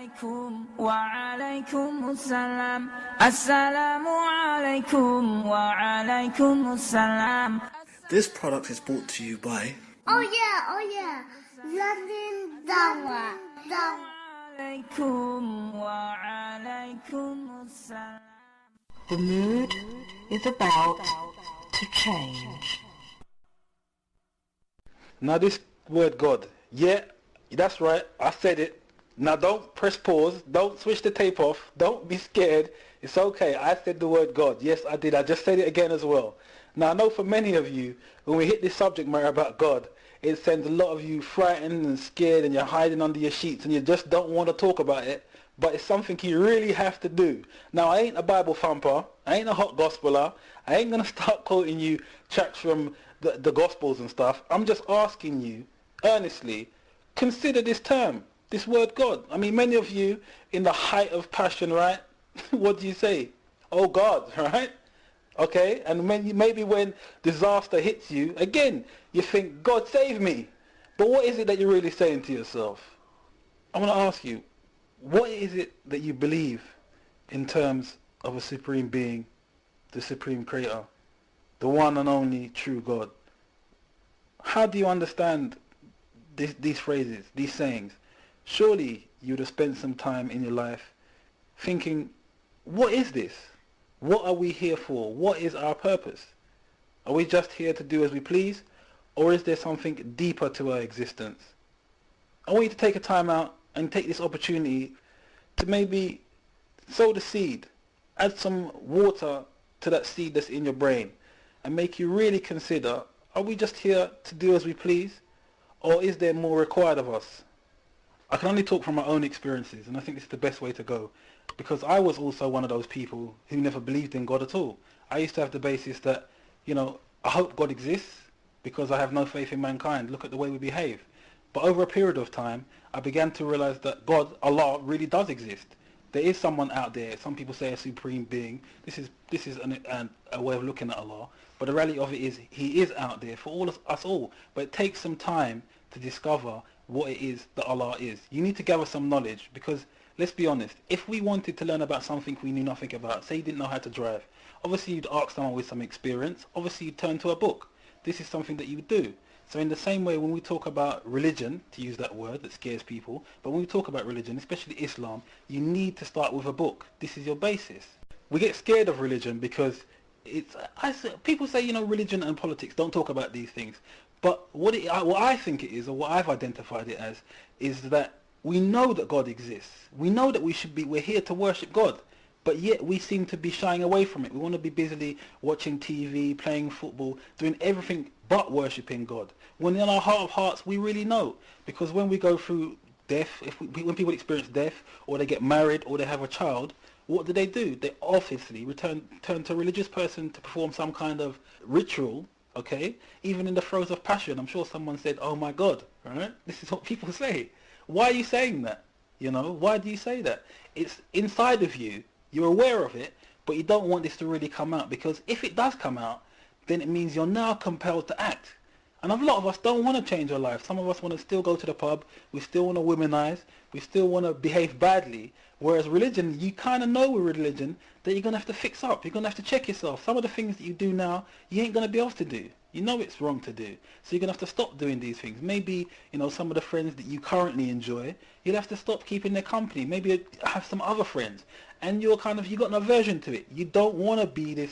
عليكم وعليكم السلام السلام عليكم وعليكم السلام. This product is brought to you by Oh yeah, London Dawa. عليكم وعليكم السلام. The mood is about to change. Now this word God, yeah, that's right, I said it. Now don't press pause, don't switch the tape off, don't be scared. It's okay, I said the word God. Yes, I did. I just said it again as well. Now I know for many of you, when we hit this subject matter about God, it sends a lot of you frightened and scared and you're hiding under your sheets and you just don't want to talk about it. But it's something you really have to do. Now I ain't a Bible thumper, I ain't a hot gospeler, I ain't going to start quoting you tracks from the Gospels and stuff. I'm just asking you, earnestly, consider this term, this word God. I mean, many of you, in the height of passion, right? What do you say? Oh God, right? Okay, and maybe when disaster hits you, again, you think, God save me. But what is it that you're really saying to yourself? I want to ask you, what is it that you believe in terms of a supreme being, the supreme creator, the one and only true God? How do you understand these phrases, these sayings? Surely you would have spent some time in your life thinking, what is this? What are we here for? What is our purpose? Are we just here to do as we please? Or is there something deeper to our existence? I want you to take a time out and take this opportunity to maybe sow the seed, add some water to that seed that's in your brain, and make you really consider, are we just here to do as we please? Or is there more required of us? I can only talk from my own experiences, and I think this is the best way to go, because I was also one of those people who never believed in God at all. I used to have the basis that, I hope God exists because I have no faith in mankind. Look at the way we behave. But over a period of time, I began to realize that God, Allah, really does exist. There is someone out there. Some people say a supreme being. This is a way of looking at Allah. But the reality of it is, He is out there for all of us all. But it takes some time to discover what it is that Allah is. You need to gather some knowledge, because let's be honest, if we wanted to learn about something we knew nothing about, say you didn't know how to drive, obviously you'd ask someone with some experience, obviously you'd turn to a book. This is something that you would do. So in the same way, when we talk about religion, to use that word that scares people, but when we talk about religion, especially Islam, you need to start with a book. This is your basis. We get scared of religion because people say, religion and politics, don't talk about these things. But what I think it is, or what I've identified it as, is that we know that God exists. We know that we're here to worship God. But yet we seem to be shying away from it. We want to be busily watching TV, playing football, doing everything but worshipping God. When in our heart of hearts, we really know. Because when we go through death, when people experience death, or they get married, or they have a child, what do? They obviously turn to a religious person to perform some kind of ritual, okay? Even in the throes of passion. I'm sure someone said, oh my God, right? This is what people say. Why are you saying that? Why do you say that? It's inside of you. You're aware of it, but you don't want this to really come out, because if it does come out, then it means you're now compelled to act. And a lot of us don't want to change our life. Some of us want to still go to the pub, we still want to womanize, we still want to behave badly, whereas religion, you kind of know with religion that you're going to have to fix up, you're going to have to check yourself. Some of the things that you do now, you ain't going to be able to do. You know it's wrong to do. So you're going to have to stop doing these things. Maybe, some of the friends that you currently enjoy, you'll have to stop keeping their company. Maybe have some other friends. And you've got an aversion to it. You don't want to be this,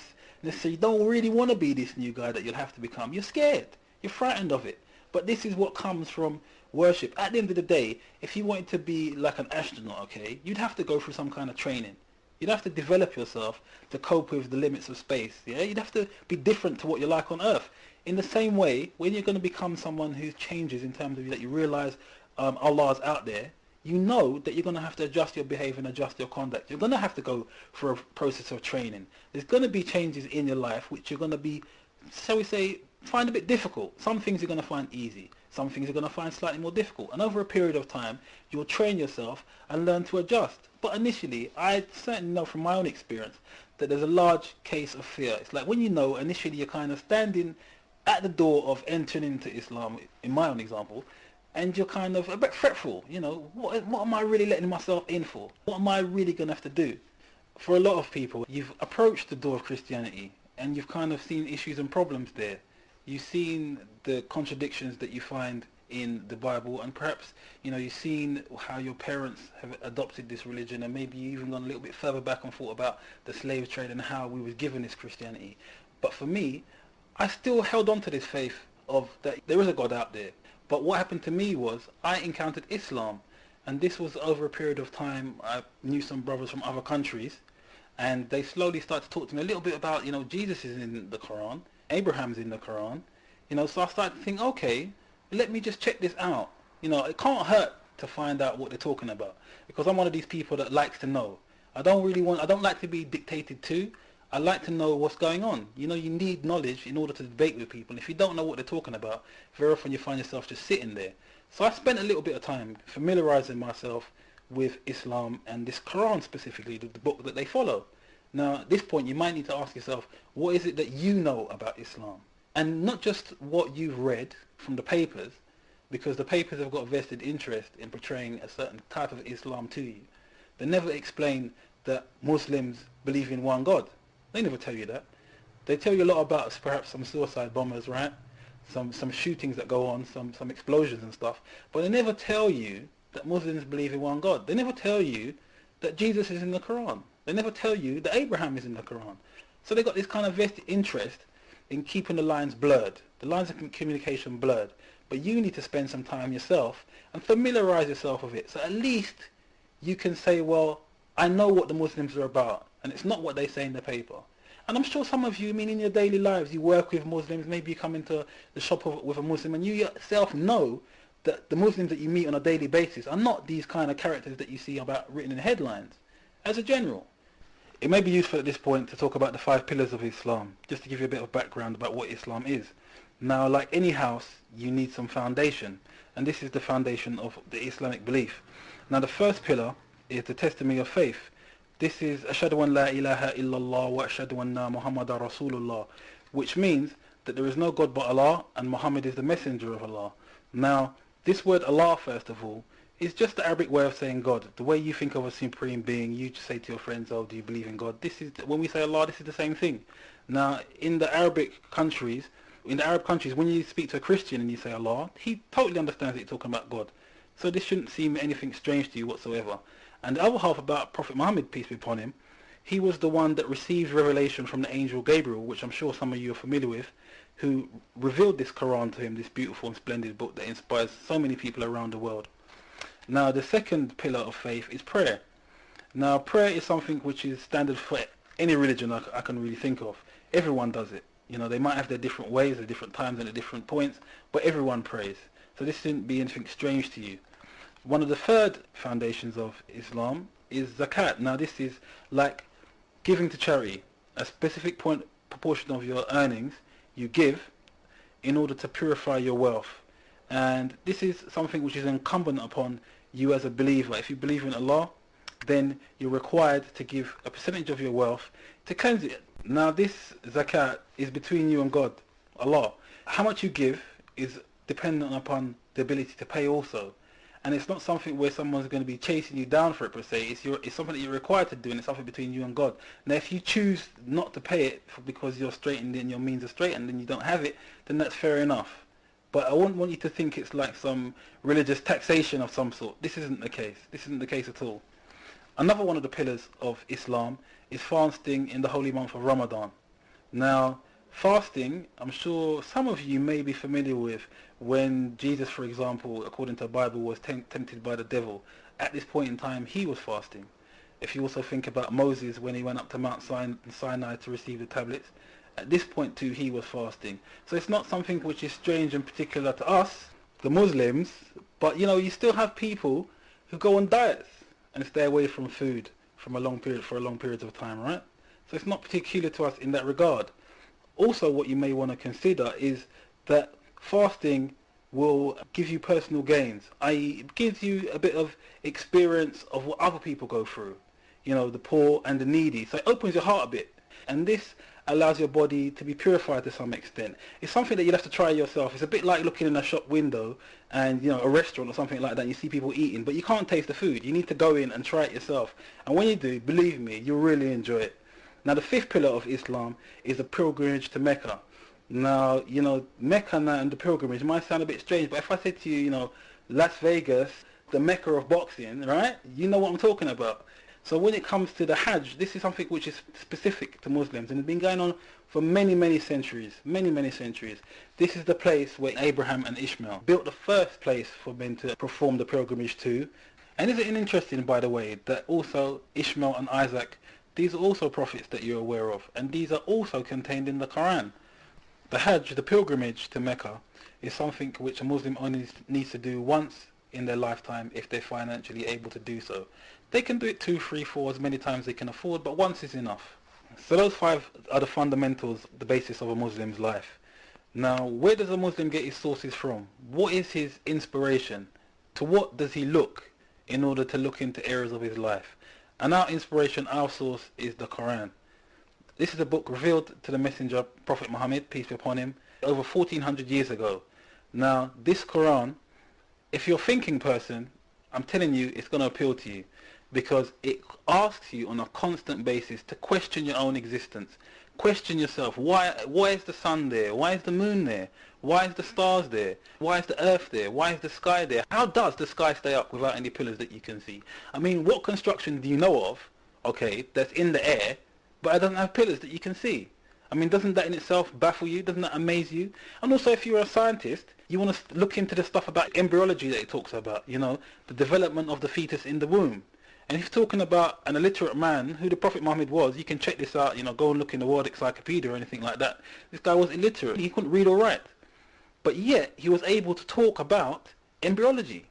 you don't really want to be this new guy that you'll have to become. You're scared. You're frightened of it. But this is what comes from worship. At the end of the day, if you wanted to be like an astronaut, okay, you'd have to go through some kind of training. You'd have to develop yourself to cope with the limits of space. Yeah, you'd have to be different to what you're like on Earth. In the same way, when you're going to become someone who changes in terms of that you realize Allah's out there, you know that you're going to have to adjust your behavior and adjust your conduct. You're going to have to go for a process of training. There's going to be changes in your life which you're going to be, shall we say, find a bit difficult. Some things you're going to find easy. Some things you're going to find slightly more difficult. And over a period of time, you'll train yourself and learn to adjust. But initially, I certainly know from my own experience that there's a large case of fear. It's like when initially you're kind of standing at the door of entering into Islam, in my own example, and you're kind of a bit fretful. You know, what am I really letting myself in for? What am I really going to have to do? For a lot of people, you've approached the door of Christianity and you've kind of seen issues and problems there. You've seen the contradictions that you find in the Bible, and perhaps, you know, you've seen how your parents have adopted this religion, and maybe you even gone a little bit further back and thought about the slave trade and how we were given this Christianity. But for me, I still held on to this faith of that there is a God out there. But what happened to me was I encountered Islam, and this was over a period of time. I knew some brothers from other countries, and they slowly started to talk to me a little bit about, you know, Jesus is in the Quran, Abraham's in the Quran, you know, so I started to think, okay, let me just check this out. You know, it can't hurt to find out what they're talking about, because I'm one of these people that likes to know. I don't like to be dictated to. I like to know what's going on. You know, you need knowledge in order to debate with people. And if you don't know what they're talking about, very often you find yourself just sitting there. So I spent a little bit of time familiarizing myself with Islam and this Quran specifically, the book that they follow. Now, at this point, you might need to ask yourself, what is it that you know about Islam? And not just what you've read from the papers, because the papers have got a vested interest in portraying a certain type of Islam to you. They never explain that Muslims believe in one God. They never tell you that. They tell you a lot about perhaps some suicide bombers, right? Some shootings that go on, some explosions and stuff. But they never tell you that Muslims believe in one God. They never tell you that Jesus is in the Quran. They never tell you that Abraham is in the Quran. So they've got this kind of vested interest in keeping the lines blurred, the lines of communication blurred. But you need to spend some time yourself and familiarize yourself with it. So at least you can say, well, I know what the Muslims are about, and it's not what they say in the paper. And I'm sure some of you, I mean, in your daily lives, you work with Muslims, maybe you come into the shop with a Muslim, and you yourself know that the Muslims that you meet on a daily basis are not these kind of characters that you see about written in headlines. As a general, it may be useful at this point to talk about the 5 pillars of Islam, just to give you a bit of background about what Islam is. Now, like any house, you need some foundation, and this is the foundation of the Islamic belief. Now, the first pillar is the testimony of faith. This is Ashhadu an la ilaha illallah wa ashhadu anna Muhammadan Rasulullah, which means that there is no God but Allah and Muhammad is the messenger of Allah. Now, this word Allah, first of all, is just the Arabic way of saying God. The way you think of a supreme being, you just say to your friends, oh, do you believe in God? This is, when we say Allah, this is the same thing. Now, in the Arab countries, when you speak to a Christian and you say Allah, he totally understands that you're talking about God. So this shouldn't seem anything strange to you whatsoever. And the other half about Prophet Muhammad, peace be upon him, he was the one that received revelation from the angel Gabriel, which I'm sure some of you are familiar with, who revealed this Quran to him, this beautiful and splendid book that inspires so many people around the world. Now, the second pillar of faith is prayer. Now, prayer is something which is standard for any religion I can really think of. Everyone does it. You know, they might have their different ways, at different times and at different points, but everyone prays. So this shouldn't be anything strange to you. One of the third foundations of Islam is zakat. Now, this is like giving to charity. A specific proportion of your earnings you give in order to purify your wealth. And this is something which is incumbent upon you as a believer. If you believe in Allah, then you're required to give a percentage of your wealth to cleanse it. Now, this zakat is between you and God, Allah. How much you give is dependent upon the ability to pay also. And it's not something where someone's going to be chasing you down for it per se. It's something that you're required to do, and it's something between you and God. Now, if you choose not to pay it because you're straitened and your means are straitened and you don't have it, then that's fair enough. But I wouldn't want you to think it's like some religious taxation of some sort. This isn't the case. This isn't the case at all. Another one of the pillars of Islam is fasting in the holy month of Ramadan. Now, fasting, I'm sure some of you may be familiar with when Jesus, for example, according to the Bible, was tempted by the devil. At this point in time, he was fasting. If you also think about Moses when he went up to Mount Sinai to receive the tablets, at this point too, he was fasting. So it's not something which is strange and particular to us, the Muslims, but you know, you still have people who go on diets and stay away from food for a long period of time, right? So it's not particular to us in that regard. Also, what you may want to consider is that fasting will give you personal gains, i.e. it gives you a bit of experience of what other people go through, you know, the poor and the needy. So it opens your heart a bit. And this allows your body to be purified to some extent. It's something that you'll have to try yourself. It's a bit like looking in a shop window and, a restaurant or something like that, and you see people eating, but you can't taste the food. You need to go in and try it yourself. And when you do, believe me, you'll really enjoy it. Now, the fifth pillar of Islam is the pilgrimage to Mecca. Now, Mecca and the pilgrimage might sound a bit strange, but if I said to you, Las Vegas, the Mecca of boxing, right? You know what I'm talking about. So when it comes to the Hajj, this is something which is specific to Muslims, and it's been going on for many, many centuries, many centuries. This is the place where Abraham and Ishmael built the first place for men to perform the pilgrimage to. And isn't it interesting, by the way, that also Ishmael and Isaac, these are also prophets that you're aware of, and these are also contained in the Quran. The Hajj, the pilgrimage to Mecca, is something which a Muslim only needs to do once in their lifetime if they're financially able to do so. They can do it 2, 3, 4, as many times as they can afford, but once is enough. So those 5 are the fundamentals, the basis of a Muslim's life. Now, where does a Muslim get his sources from? What is his inspiration? To what does he look in order to look into areas of his life? And our inspiration, our source, is the Quran. This is a book revealed to the messenger, Prophet Muhammad, peace be upon him, over 1400 years ago. Now, this Quran, if you're a thinking person, I'm telling you, it's going to appeal to you, because it asks you on a constant basis to question your own existence. Question yourself, why is the sun there? Why is the moon there? Why is the stars there? Why is the earth there? Why is the sky there? How does the sky stay up without any pillars that you can see? I mean, what construction do you know of, okay, that's in the air, but it doesn't have pillars that you can see? I mean, doesn't that in itself baffle you? Doesn't that amaze you? And also, if you're a scientist, you want to look into the stuff about embryology that it talks about, the development of the fetus in the womb. And if you're talking about an illiterate man, who the Prophet Muhammad was, you can check this out, go and look in the World Encyclopedia or anything like that. This guy was illiterate. He couldn't read or write. But yet, he was able to talk about embryology.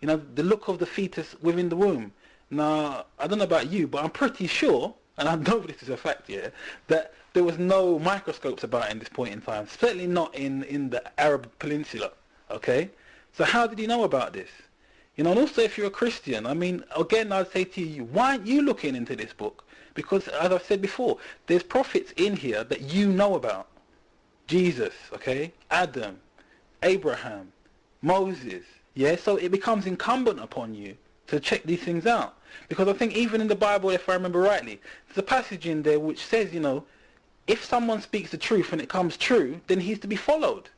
The look of the fetus within the womb. Now, I don't know about you, but I'm pretty sure, and I know this is a fact here, that there was no microscopes about in this point in time. Certainly not in the Arab Peninsula, okay? So how did he know about this? And also if you're a Christian, I mean, again, I'd say to you, why aren't you looking into this book? Because, as I've said before, there's prophets in here that you know about. Jesus, okay? Adam, Abraham, Moses, yeah? So it becomes incumbent upon you to check these things out. Because I think even in the Bible, if I remember rightly, there's a passage in there which says, if someone speaks the truth and it comes true, then he's to be followed.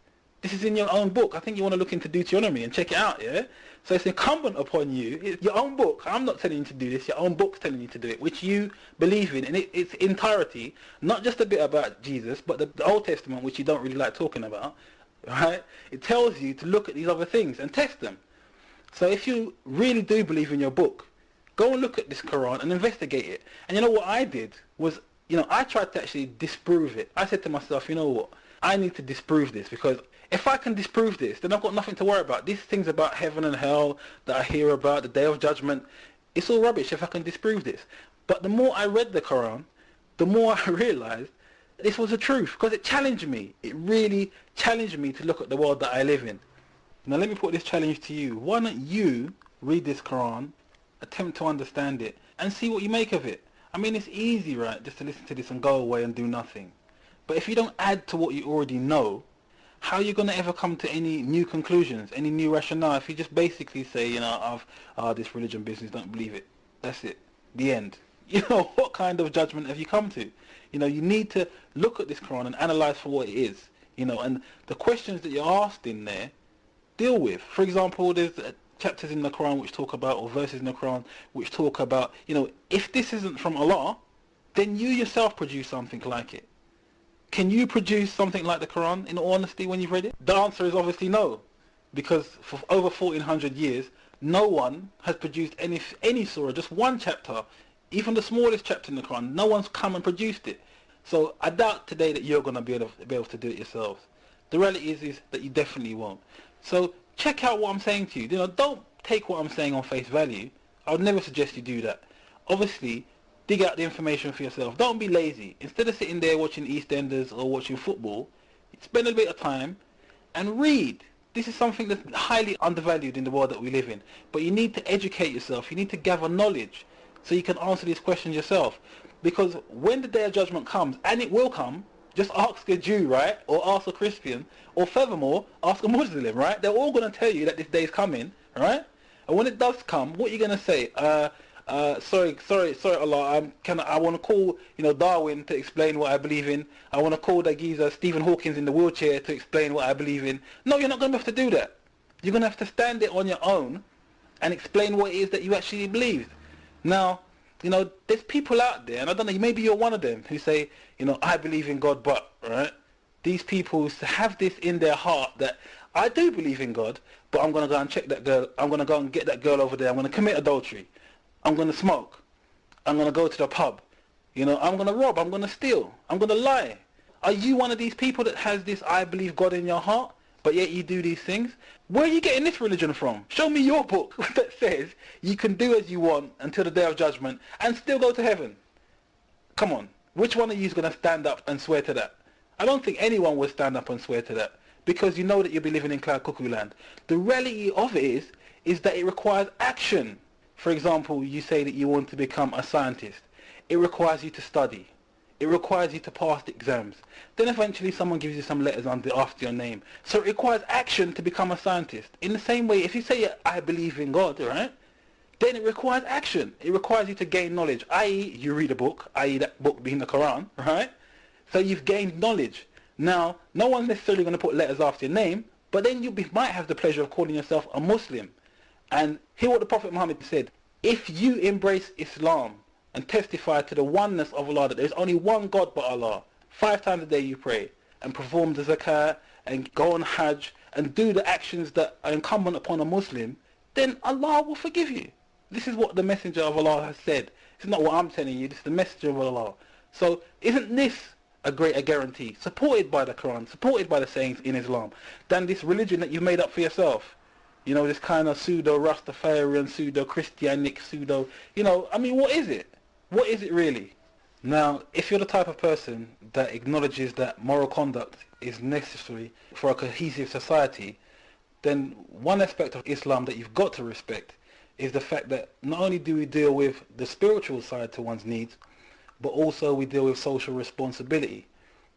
This is in your own book. I think you want to look into Deuteronomy and check it out, yeah? So it's incumbent upon you. It's your own book. I'm not telling you to do this. Your own book's telling you to do it, which you believe in. And its entirety, not just a bit about Jesus, but the Old Testament, which you don't really like talking about, right? It tells you to look at these other things and test them. So if you really do believe in your book, go and look at this Quran and investigate it. And what I did was, I tried to actually disprove it. I said to myself, what? I need to disprove this, because if I can disprove this, then I've got nothing to worry about. These things about heaven and hell that I hear about, the day of judgment, it's all rubbish if I can disprove this. But the more I read the Quran, the more I realized this was the truth, because it challenged me. It really challenged me to look at the world that I live in. Now let me put this challenge to you. Why don't you read this Quran, attempt to understand it, and see what you make of it? I mean, it's easy, right, just to listen to this and go away and do nothing. But if you don't add to what you already know, how are you going to ever come to any new conclusions, any new rationale, if you just basically say, this religion business, don't believe it. That's it. The end. What kind of judgment have you come to? You need to look at this Quran and analyze for what it is. And the questions that you're asked in there, deal with. For example, there's chapters in the Quran which talk about, or verses in the Quran which talk about, if this isn't from Allah, then you yourself produce something like it. Can you produce something like the Quran, in all honesty, when you've read it? The answer is obviously no, because for over 1400 years, no one has produced any surah, just one chapter, even the smallest chapter in the Quran. No one's come and produced it. So I doubt today that you're going to be able to do it yourselves. The reality is that you definitely won't. So check out what I'm saying to you. Don't take what I'm saying on face value. I would never suggest you do that. Obviously, dig out the information for yourself. Don't be lazy. Instead of sitting there watching EastEnders or watching football, spend a bit of time and read. This is something that's highly undervalued in the world that we live in. But you need to educate yourself. You need to gather knowledge. so you can answer these questions yourself. Because when the day of judgment comes, and it will come, just ask a Jew, right? Or ask a Christian, or furthermore, ask a Muslim, right? They're all going to tell you that this day is coming, right? And when it does come, what are you going to say? Sorry, Allah, I want to call, Darwin to explain what I believe in. I want to call that geezer Stephen Hawkins in the wheelchair to explain what I believe in. No, you're not going to have to do that. You're going to have to stand it on your own and explain what it is that you actually believe. Now, there's people out there, and I don't know, maybe you're one of them, who say, I believe in God, but, right? These people have this in their heart that I do believe in God, but I'm going to go and check that girl. I'm going to go and get that girl over there. I'm going to commit adultery. I'm going to smoke. I'm going to go to the pub. I'm going to rob. I'm going to steal. I'm going to lie. Are you one of these people that has this I believe God in your heart, but yet you do these things? Where are you getting this religion from? Show me your book that says you can do as you want until the day of judgment and still go to heaven. Come on. Which one of you is going to stand up and swear to that? I don't think anyone will stand up and swear to that, because you know that you'll be living in cloud cuckoo land. The reality of it is that it requires action. For example, you say that you want to become a scientist. It requires you to study. It requires you to pass the exams. Then eventually someone gives you some letters after your name. So it requires action to become a scientist. In the same way, if you say, I believe in God, right? Then it requires action. It requires you to gain knowledge, i.e. you read a book, i.e. that book being the Quran, right? So you've gained knowledge. Now, no one's necessarily going to put letters after your name, but then you might have the pleasure of calling yourself a Muslim. And hear what the Prophet Muhammad said. If you embrace Islam and testify to the oneness of Allah, that there is only one God but Allah, 5 times a day you pray, and perform the zakah, and go on hajj, and do the actions that are incumbent upon a Muslim, then Allah will forgive you. This is what the Messenger of Allah has said. This is not what I'm telling you, this is the Messenger of Allah. So isn't this a greater guarantee, supported by the Quran, supported by the sayings in Islam, than this religion that you've made up for yourself? This kind of pseudo-Rastafarian, pseudo-Christianic, what is it? What is it really? Now, if you're the type of person that acknowledges that moral conduct is necessary for a cohesive society, then one aspect of Islam that you've got to respect is the fact that not only do we deal with the spiritual side to one's needs, but also we deal with social responsibility.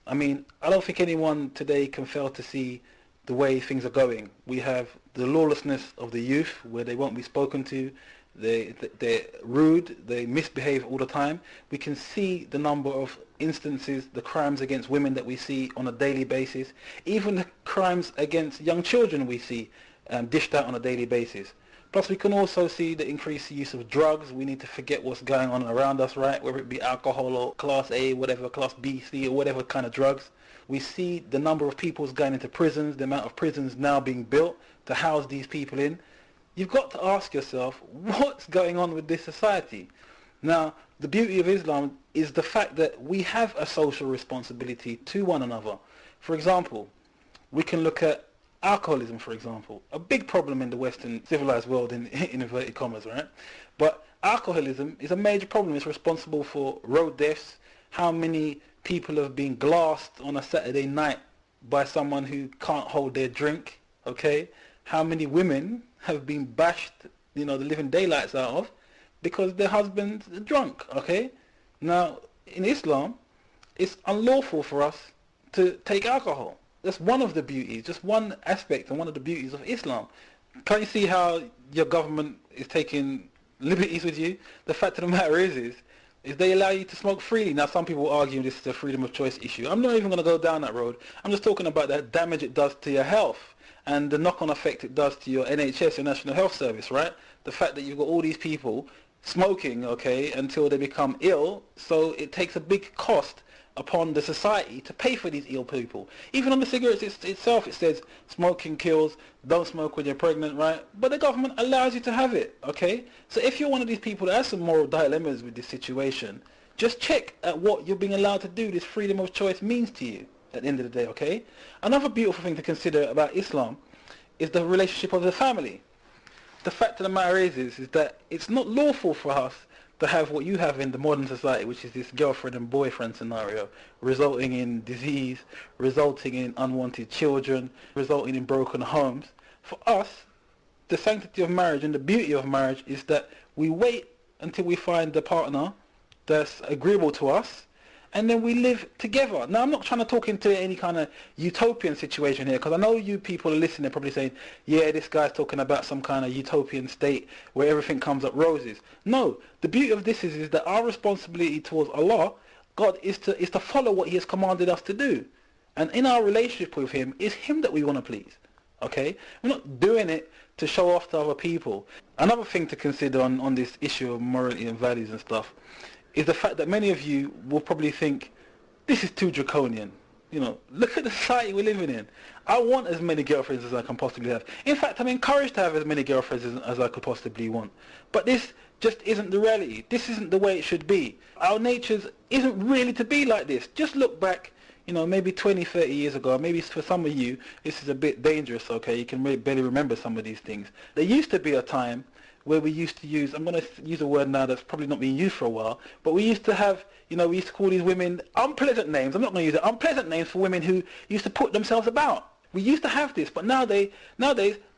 I don't think anyone today can fail to see the way things are going. We have the lawlessness of the youth, where they won't be spoken to, they're rude, they misbehave all the time. We can see the number of instances, the crimes against women that we see on a daily basis, even the crimes against young children we see dished out on a daily basis. Plus we can also see the increased use of drugs. We need to forget what's going on around us, right? Whether it be alcohol or class A, whatever, class B, C, or whatever kind of drugs. We see the number of people going into prisons, the amount of prisons now being built to house these people in. You've got to ask yourself, what's going on with this society? Now, the beauty of Islam is the fact that we have a social responsibility to one another. For example, we can look at alcoholism, for example, a big problem in the Western civilized world, in inverted commas, right? But alcoholism is a major problem. It's responsible for road deaths. How many people have been glassed on a Saturday night by someone who can't hold their drink, okay? How many women have been bashed, the living daylights out of, because their husband's drunk, okay? Now, in Islam, it's unlawful for us to take alcohol. That's one of the beauties, just one aspect and one of the beauties of Islam. Can't you see how your government is taking liberties with you? The fact of the matter is they allow you to smoke freely. Now, some people argue this is a freedom of choice issue. I'm not even going to go down that road. I'm just talking about the damage it does to your health and the knock-on effect it does to your NHS, your National Health Service, right? The fact that you've got all these people smoking, okay, until they become ill, so it takes a big cost upon the society to pay for these ill people. Even on the cigarettes itself, it says smoking kills, don't smoke when you're pregnant, right? But the government allows you to have it, okay? So if you're one of these people that has some moral dilemmas with this situation, just check at what you're being allowed to do, this freedom of choice means to you at the end of the day, okay? Another beautiful thing to consider about Islam is the relationship of the family. The fact of the matter is that it's not lawful for us to have what you have in the modern society, which is this girlfriend and boyfriend scenario, resulting in disease, resulting in unwanted children, resulting in broken homes. For us, the sanctity of marriage and the beauty of marriage is that we wait until we find a partner that's agreeable to us, and then we live together. Now, I'm not trying to talk into any kind of utopian situation here, because I know you people are listening probably saying, yeah, this guy's talking about some kind of utopian state where everything comes up roses. No, the beauty of this is that our responsibility towards Allah, God, is to follow what he has commanded us to do. And in our relationship with him, it's him that we want to please. Okay? We're not doing it to show off to other people. Another thing to consider on this issue of morality and values and stuff is the fact that many of you will probably think, this is too draconian. You know, look at the society we're living in. I want as many girlfriends as I can possibly have. In fact, I'm encouraged to have as many girlfriends as I could possibly want. But this just isn't the reality. This isn't the way it should be. Our nature isn't really to be like this. Just look back, you know, maybe 20, 30 years ago. Maybe for some of you, this is a bit dangerous, okay? You can really barely remember some of these things. There used to be a time where we used to use, I'm going to use a word now that's probably not been used for a while, but we used to have, you know, we used to call these women unpleasant names. I'm not going to use it. Unpleasant names for women who used to put themselves about. We used to have this, but nowadays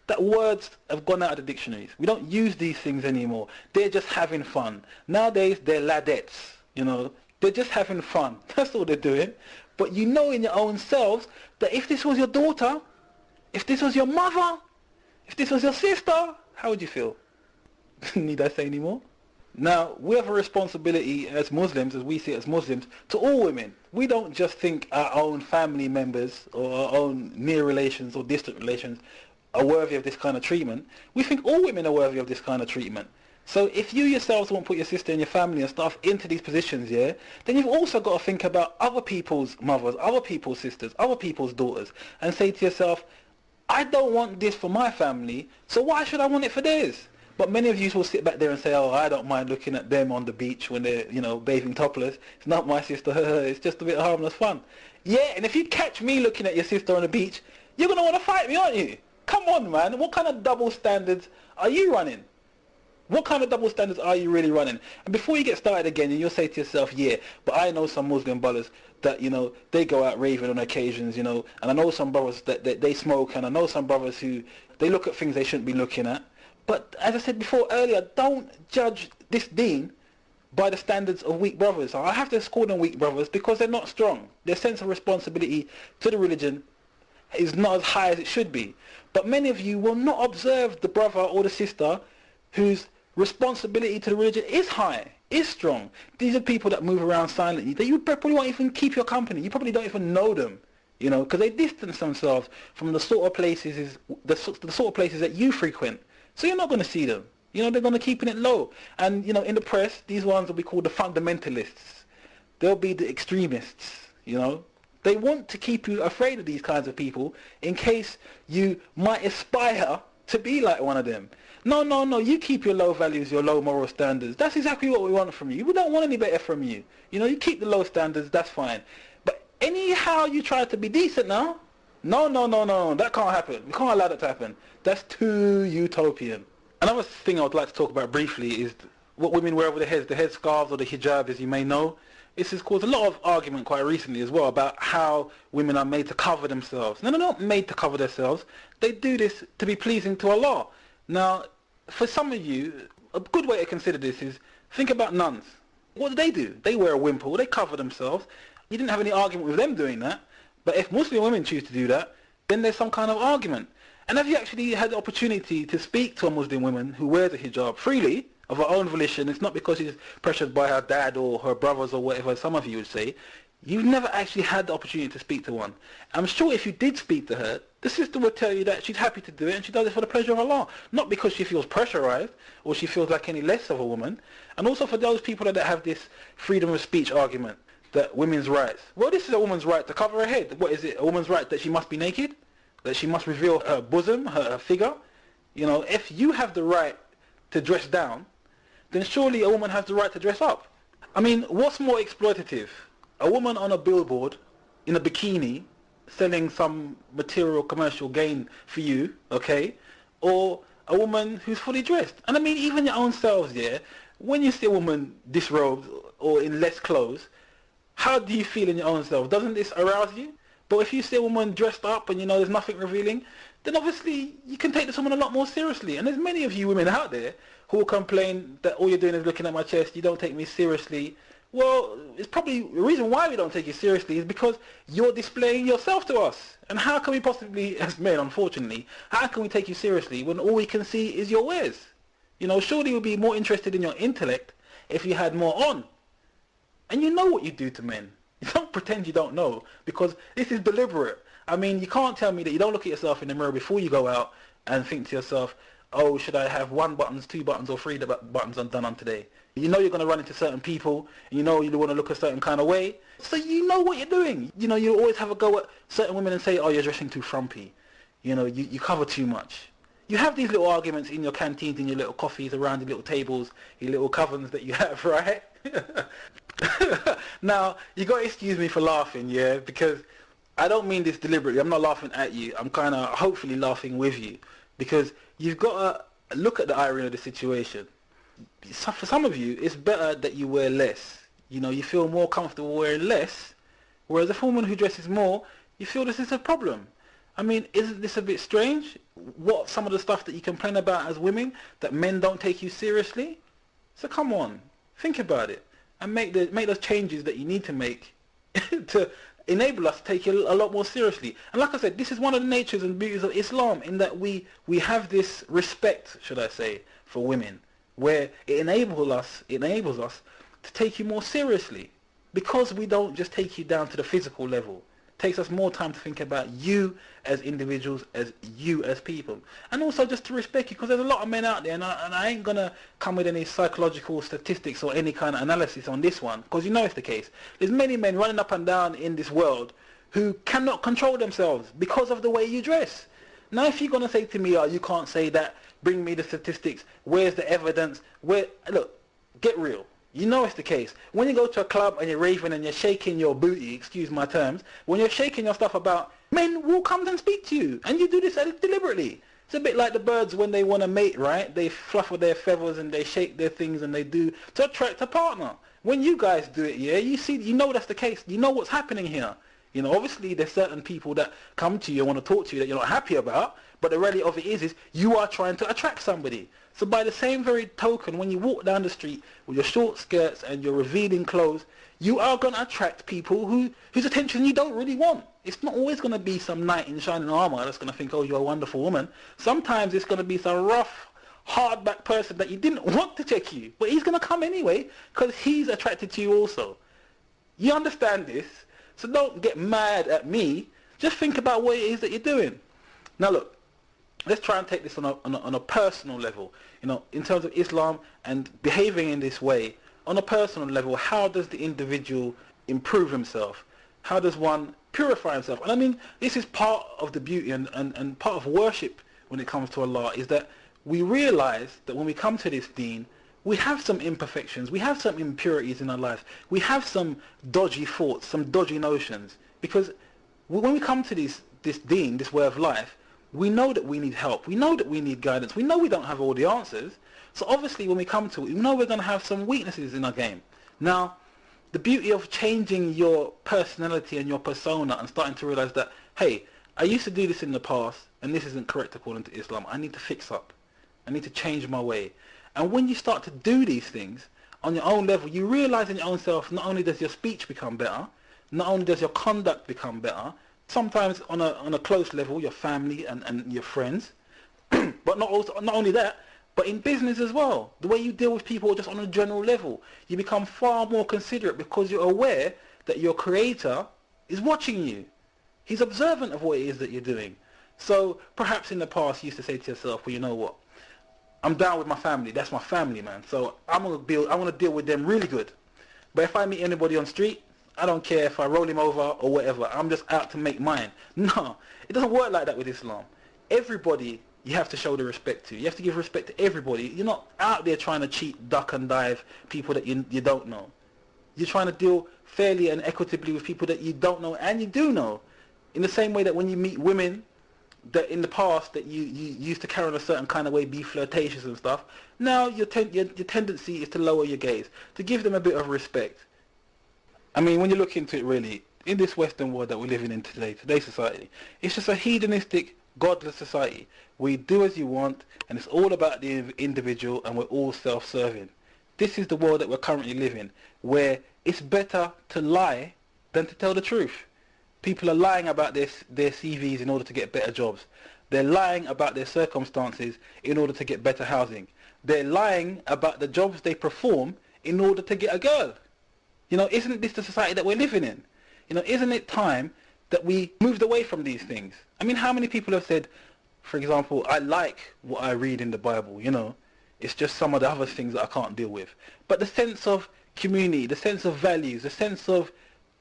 that words have gone out of the dictionaries. We don't use these things anymore. They're just having fun. Nowadays, they're ladettes, you know. They're just having fun. That's all they're doing. But you know in your own selves that if this was your daughter, if this was your mother, if this was your sister, how would you feel? Need I say any more? Now, we have a responsibility as Muslims, as we see it as Muslims, to all women. We don't just think our own family members or our own near relations or distant relations are worthy of this kind of treatment. We think all women are worthy of this kind of treatment. So if you yourselves won't put your sister and your family and stuff into these positions, yeah, then you've also got to think about other people's mothers, other people's sisters, other people's daughters, and say to yourself, I don't want this for my family, so why should I want it for theirs? But many of you will sit back there and say, oh, I don't mind looking at them on the beach when they're, you know, bathing topless. It's not my sister. It's just a bit of harmless fun. Yeah, and if you catch me looking at your sister on the beach, you're going to want to fight me, aren't you? Come on, man. What kind of double standards are you running? What kind of double standards are you really running? And before you get started again, you'll say to yourself, yeah, but I know some Muslim brothers that, you know, they go out raving on occasions, you know, and I know some brothers that they smoke, and I know some brothers who, they look at things they shouldn't be looking at. But as I said before earlier, don't judge this deen by the standards of weak brothers. I have to call them weak brothers because they're not strong. Their sense of responsibility to the religion is not as high as it should be. But many of you will not observe the brother or the sister whose responsibility to the religion is high, is strong. These are people that move around silently. That you probably won't even keep your company. You probably don't even know them, you know, because they distance themselves from the sort of places the sort of places that you frequent. So you're not going to see them. You know, they're going to keep it low. And, you know, in the press, these ones will be called the fundamentalists. They'll be the extremists, you know. They want to keep you afraid of these kinds of people in case you might aspire to be like one of them. No, no, no, you keep your low values, your low moral standards. That's exactly what we want from you. We don't want any better from you. You know, you keep the low standards, that's fine. But anyhow you try to be decent now, no, no, no, no, that can't happen. We can't allow that to happen. That's too utopian. Another thing I would like to talk about briefly is what women wear over their heads, the headscarves or the hijab, as you may know. This has caused a lot of argument quite recently as well about how women are made to cover themselves. No, they're not made to cover themselves. They do this to be pleasing to Allah. Now, for some of you, a good way to consider this is think about nuns. What do? They wear a wimple, they cover themselves. You didn't have any argument with them doing that. But if Muslim women choose to do that, then there's some kind of argument. And have you actually had the opportunity to speak to a Muslim woman who wears a hijab freely, of her own volition? It's not because she's pressured by her dad or her brothers or whatever some of you would say. You've never actually had the opportunity to speak to one. I'm sure if you did speak to her, the sister would tell you that she's happy to do it and she does it for the pleasure of Allah. Not because she feels pressurized or she feels like any less of a woman. And also for those people that have this freedom of speech argument, that women's rights. Well, this is a woman's right to cover her head. What is it? A woman's right that she must be naked? That she must reveal her bosom, her figure? You know, if you have the right to dress down, then surely a woman has the right to dress up. I mean, what's more exploitative? A woman on a billboard in a bikini selling some material commercial gain for you, okay? Or a woman who's fully dressed. And I mean, even your own selves, yeah? When you see a woman disrobed or in less clothes, how do you feel in your own self? Doesn't this arouse you? But if you see a woman dressed up and you know there's nothing revealing, then obviously you can take this woman a lot more seriously. And there's many of you women out there who will complain that all you're doing is looking at my chest, you don't take me seriously. Well, it's probably the reason why we don't take you seriously is because you're displaying yourself to us. And how can we possibly, as men, unfortunately, how can we take you seriously when all we can see is your wares? You know, surely we'd be more interested in your intellect if you had more on. And you know what you do to men. You don't pretend you don't know, because this is deliberate. I mean, you can't tell me that you don't look at yourself in the mirror before you go out and think to yourself, oh, should I have 1 button, 2 buttons, or 3 buttons done on today? You know you're going to run into certain people. You know you want to look a certain kind of way. So you know what you're doing. You know, you always have a go at certain women and say, oh, you're dressing too frumpy. You know, you cover too much. You have these little arguments in your canteens, in your little coffees, around your little tables, your little covens that you have, right? Now, you got to excuse me for laughing, yeah, because I don't mean this deliberately. I'm not laughing at you. I'm kind of hopefully laughing with you, because you've got to look at the irony of the situation. So for some of you, it's better that you wear less. You know, you feel more comfortable wearing less, whereas a woman who dresses more, you feel this is a problem. I mean, isn't this a bit strange? What some of the stuff that you complain about as women, that men don't take you seriously? So come on, think about it and make those changes that you need to make to enable us to take you a lot more seriously. And like I said, this is one of the natures and beauties of Islam, in that we have this respect, should I say, for women, where it enables us to take you more seriously, because we don't just take you down to the physical level. It takes us more time to think about you as individuals, as you as people, and also just to respect you, because there's a lot of men out there, and I ain't gonna come with any psychological statistics or any kind of analysis on this one, because you know it's the case. There's many men running up and down in this world who cannot control themselves because of the way you dress. Now, if you're gonna say to me, oh, you can't say that, bring me the statistics, where's the evidence, look, get real. You know it's the case. When you go to a club and you're raving and you're shaking your booty, excuse my terms, when you're shaking your stuff about, men will come and speak to you, and you do this deliberately. It's a bit like the birds when they want to mate, right? They fluff their feathers and they shake their things and they do to attract a partner. When you guys do it, yeah, you know that's the case. You know what's happening here. You know, obviously there's certain people that come to you and want to talk to you that you're not happy about, but the reality of it is you are trying to attract somebody. So by the same very token, when you walk down the street with your short skirts and your revealing clothes, you are going to attract people whose attention you don't really want. It's not always going to be some knight in shining armor that's going to think, oh, you're a wonderful woman. Sometimes it's going to be some rough, hardback person that you didn't want to check you, but he's going to come anyway because he's attracted to you also. You understand this? So don't get mad at me. Just think about what it is that you're doing. Now look, let's try and take this on a personal level. You know, in terms of Islam and behaving in this way, on a personal level, how does the individual improve himself? How does one purify himself? And I mean, this is part of the beauty and part of worship when it comes to Allah, is that we realize that when we come to this deen, we have some imperfections, we have some impurities in our life, we have some dodgy thoughts, some dodgy notions, because when we come to this deen, this way of life, we know that we need help, we know that we need guidance, we know we don't have all the answers. So obviously when we come to it, we know we're going to have some weaknesses in our game. Now, the beauty of changing your personality and your persona and starting to realize that, hey, I used to do this in the past and this isn't correct according to Islam. I need to fix up. I need to change my way. And when you start to do these things on your own level, you realize in your own self, not only does your speech become better, not only does your conduct become better, sometimes on a close level, your family and your friends, but not only that, but in business as well. The way you deal with people just on a general level, you become far more considerate because you're aware that your creator is watching you. He's observant of what it is that you're doing. So perhaps in the past you used to say to yourself, well, you know what, I'm down with my family, that's my family, man, so I want to deal with them really good. But if I meet anybody on the street, I don't care if I roll him over or whatever, I'm just out to make mine. No, it doesn't work like that with Islam. Everybody you have to show the respect to. You have to give respect to everybody. You're not out there trying to cheat, duck and dive people that you don't know. You're trying to deal fairly and equitably with people that you don't know and you do know. In the same way that when you meet women that in the past that you used to carry on a certain kind of way, be flirtatious and stuff, now your tendency is to lower your gaze, to give them a bit of respect. I mean, when you look into it really, in this Western world that we're living in today, today's society, it's just a hedonistic, godless society. We do as you want, and it's all about the individual, and we're all self-serving. This is the world that we're currently living, where it's better to lie than to tell the truth. People are lying about their CVs in order to get better jobs. They're lying about their circumstances in order to get better housing. They're lying about the jobs they perform in order to get a girl. You know, isn't this the society that we're living in? You know, isn't it time that we moved away from these things? I mean, how many people have said, for example, I like what I read in the Bible, you know, it's just some of the other things that I can't deal with. But the sense of community, the sense of values, the sense of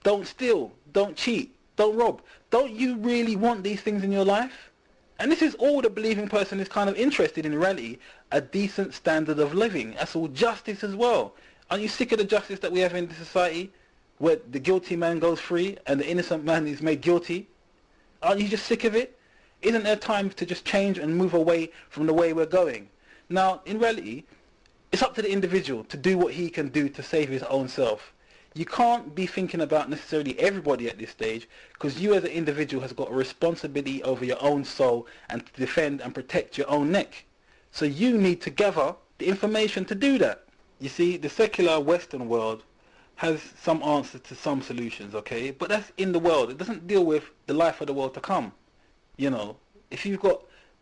don't steal, don't cheat, don't rob, don't you really want these things in your life? And this is all the believing person is kind of interested in reality, a decent standard of living. That's all. Justice as well. Aren't you sick of the justice that we have in the society, where the guilty man goes free and the innocent man is made guilty? Aren't you just sick of it? Isn't there time to just change and move away from the way we're going? Now, in reality, it's up to the individual to do what he can do to save his own self. You can't be thinking about necessarily everybody at this stage, because you as an individual has got a responsibility over your own soul and to defend and protect your own neck. So you need to gather the information to do that. You see, the secular Western world has some answers to some solutions, okay? But that's in the world. It doesn't deal with the life of the world to come. You know, if you've got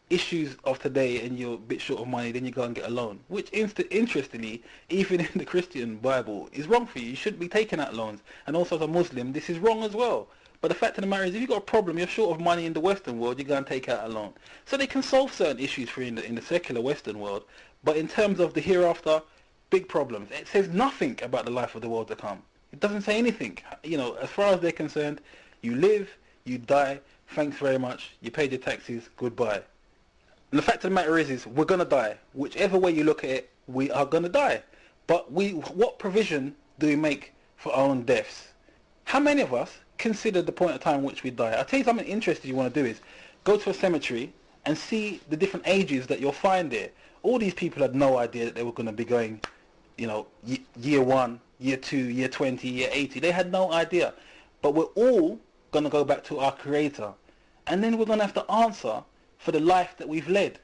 issues of today and you're a bit short of money, then you go and get a loan, which interestingly, even in the Christian Bible, is wrong for you. You shouldn't be taking out loans. And also as a Muslim, this is wrong as well. But the fact of the matter is, if you've got a problem, you're short of money in the Western world, you go and take out a loan. So they can solve certain issues for you in the secular Western world. But in terms of the hereafter, big problems. It says nothing about the life of the world to come. It doesn't say anything. You know, as far as they're concerned, you live, you die, thanks very much, you paid your taxes, goodbye. And the fact of the matter is we're going to die. Whichever way you look at it, we are going to die. But what provision do we make for our own deaths? How many of us consider the point of time in which we die? I'll tell you something interesting you want to do is go to a cemetery and see the different ages that you'll find there. All these people had no idea that they were going to be going, you know, year 1, year 2, year 20, year 80. They had no idea. But we're all going to go back to our Creator. And then we're going to have to answer for the life that we've led.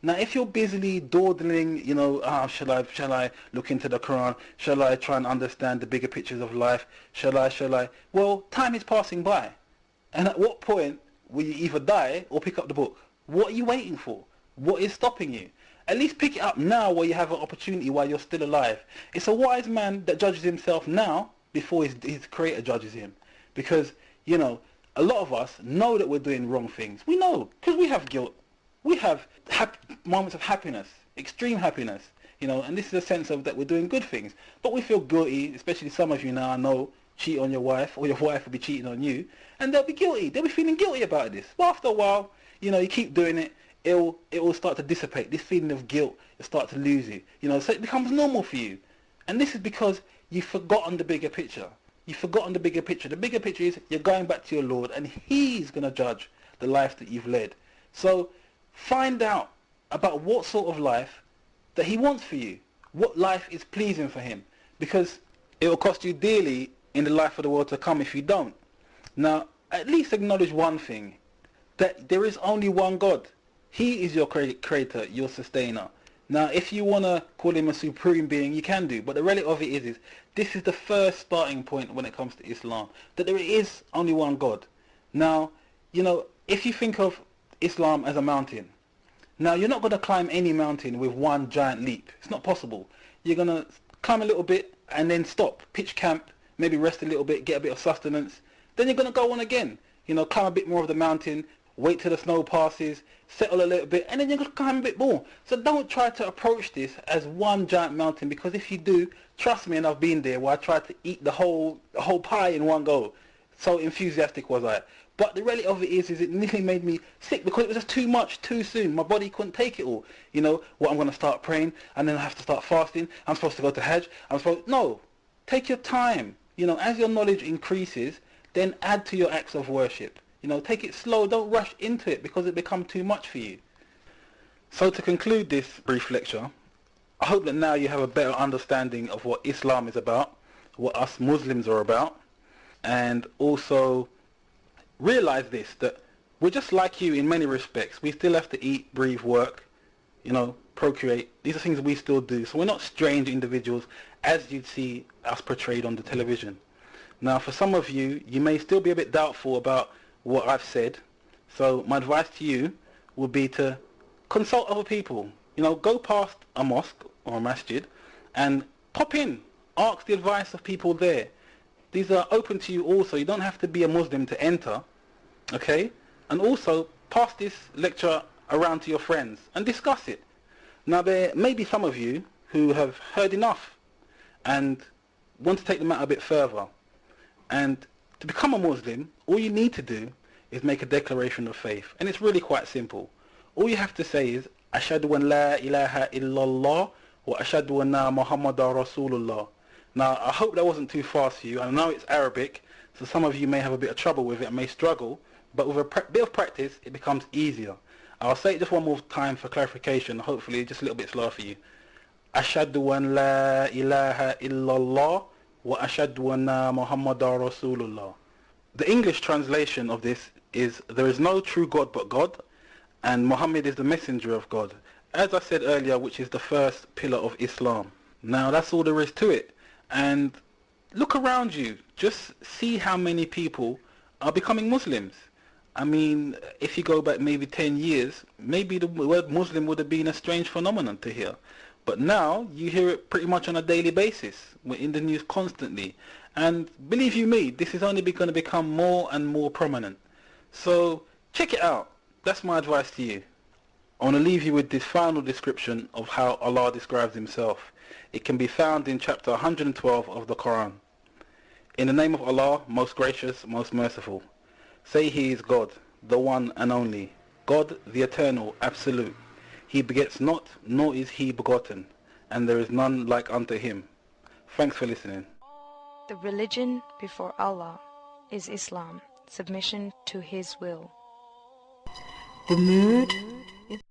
Now, if you're busily dawdling, you know, shall I look into the Quran? Shall I try and understand the bigger pictures of life? Shall I? Well, time is passing by. And at what point will you either die or pick up the book? What are you waiting for? What is stopping you? At least pick it up now while you have an opportunity, while you're still alive. It's a wise man that judges himself now before his Creator judges him. Because, you know, a lot of us know that we're doing wrong things. We know, because we have guilt. We have moments of happiness, extreme happiness, you know, and this is a sense of that we're doing good things. But we feel guilty, especially some of you now, I know, cheat on your wife, or your wife will be cheating on you, and they'll be guilty. They'll be feeling guilty about this. But after a while, you know, you keep doing it, it will start to dissipate. This feeling of guilt will start to lose you, you know, so it becomes normal for you. And this is because you've forgotten the bigger picture. You've forgotten the bigger picture. The bigger picture is you're going back to your Lord, and He's going to judge the life that you've led. So find out about what sort of life that He wants for you. What life is pleasing for Him. Because it will cost you dearly in the life of the world to come if you don't. Now, at least acknowledge one thing. That there is only one God. He is your creator, your sustainer. Now, if you want to call Him a supreme being, you can do. But the reality of it is this is the first starting point when it comes to Islam. That there is only one God. Now, you know, if you think of Islam as a mountain. Now, you're not going to climb any mountain with one giant leap. It's not possible. You're going to climb a little bit and then stop, pitch camp, maybe rest a little bit, get a bit of sustenance. Then you're going to go on again. You know, climb a bit more of the mountain, wait till the snow passes, settle a little bit, and then you're going to climb a bit more. So don't try to approach this as one giant mountain, because if you do, trust me, and I've been there, where I tried to eat the whole pie in one go. So enthusiastic was I. But the reality of it is it nearly made me sick, because it was just too much, too soon. My body couldn't take it all. You know, I'm going to start praying, and then I have to start fasting. I'm supposed to go to Hajj. No, take your time. You know, as your knowledge increases, then add to your acts of worship. You know, take it slow. Don't rush into it, because it becomes too much for you. So to conclude this brief lecture, I hope that now you have a better understanding of what Islam is about, what us Muslims are about, and also realize this, that We're just like you in many respects. We still have to eat, breathe, work, procreate. These are things we still do. So we're not strange individuals as you'd see us portrayed on the television. Now, for some of you, you may still be a bit doubtful about what I've said. So my advice to you would be to consult other people. Go past a mosque or a masjid and pop in. Ask the advice of people there. These are open to you also. You don't have to be a Muslim to enter. Okay? And also, pass this lecture around to your friends and discuss it. Now, there may be some of you who have heard enough and want to take the matter a bit further. And to become a Muslim, all you need to do is make a declaration of faith. And it's really quite simple. All you have to say is, Ashhadu an la ilaha illallah wa ashhadu anna Muhammadan Rasulullah. Now, I hope that wasn't too fast for you. I know it's Arabic, so some of you may have a bit of trouble with it and may struggle. But with a bit of practice, it becomes easier. I'll say it just one more time for clarification, hopefully just a little bit slower for you. Ashhadu an la ilaha illallah wa ashhadu anna Muhammadan Rasulullah. The English translation of this is, there is no true God but God, and Muhammad is the messenger of God. As I said earlier, which is the first pillar of Islam. Now, that's all there is to it. And look around you. Just see how many people are becoming Muslims. I mean, if you go back maybe 10 years, maybe the word Muslim would have been a strange phenomenon to hear. But now, you hear it pretty much on a daily basis. We're in the news constantly. And believe you me, this is only going to become more and more prominent. So, check it out. That's my advice to you. I want to leave you with this final description of how Allah describes himself. It can be found in chapter 112 of the Quran. In the name of Allah, most gracious, most merciful. Say he is God, the one and only. God, the eternal, absolute. He begets not, nor is he begotten, and there is none like unto him. Thanks for listening. The religion before Allah is Islam, submission to His will. The mood is